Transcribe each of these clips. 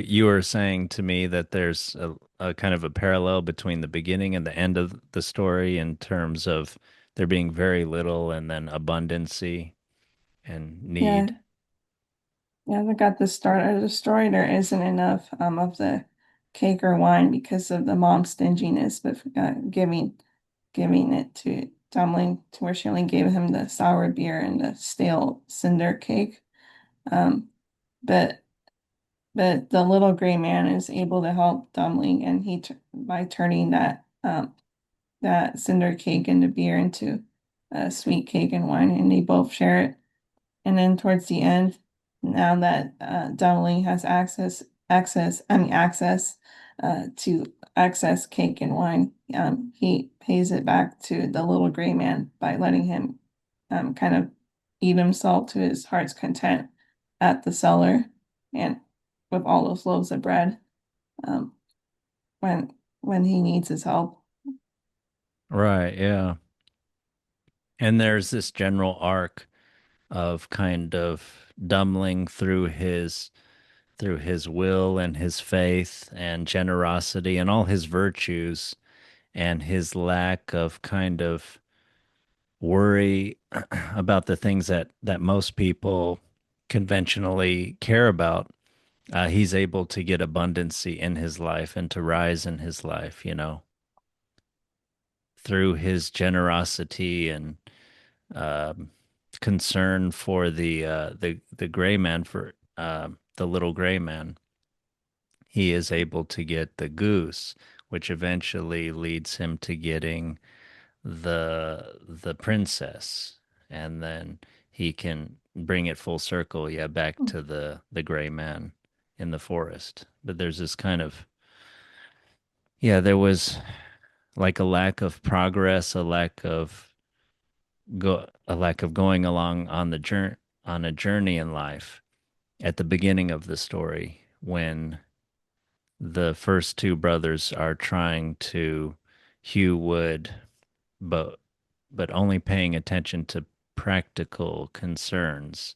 You were saying to me that there's a kind of a parallel between the beginning and the end of the story in terms of there being very little and then abundancy and Yeah, need. yeah, I got the start of the story. There isn't enough of the cake or wine because of the mom's stinginess, but giving it to Dummling to where she only gave him the sour beer and the stale cinder cake. Um, but but the little gray man is able to help Dummling, and by turning that cinder cake into beer into a sweet cake and wine, and they both share it. And then towards the end, now that Donnelly has access to access cake and wine, he pays it back to the little gray man by letting him kind of eat himself to his heart's content at the cellar and with all those loaves of bread um, when when he needs his help. Right, yeah. And there's this general arc of kind of Dumbling through his will and his faith and generosity and all his virtues and his lack of kind of worry about the things that most people conventionally care about. He's able to get abundancy in his life and to rise in his life, through his generosity and um, concern for the gray man, for the little gray man. He is able to get the goose, which eventually leads him to getting the princess, and then he can bring it full circle, yeah, back to the gray man in the forest. But there's this kind of, yeah, there was like a lack of progress, a lack of going along on the journey on a journey in life at the beginning of the story when the first two brothers are trying to hew wood, but only paying attention to practical concerns.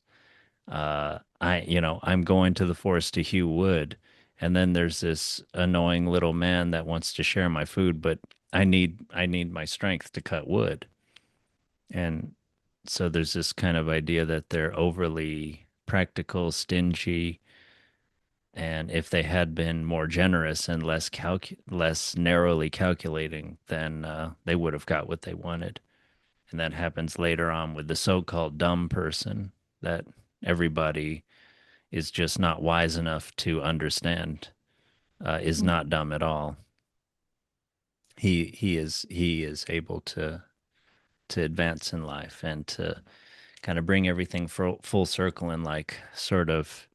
I'm going to the forest to hew wood, and then there's this annoying little man that wants to share my food, but I need my strength to cut wood. And so there's this kind of idea that they're overly practical, stingy, and if they had been more generous and less narrowly calculating, then they would have got what they wanted. And that happens later on with the so-called dumb person that everybody is just not wise enough to understand, is not dumb at all. He is able to advance in life and to kind of bring everything full circle and like sort of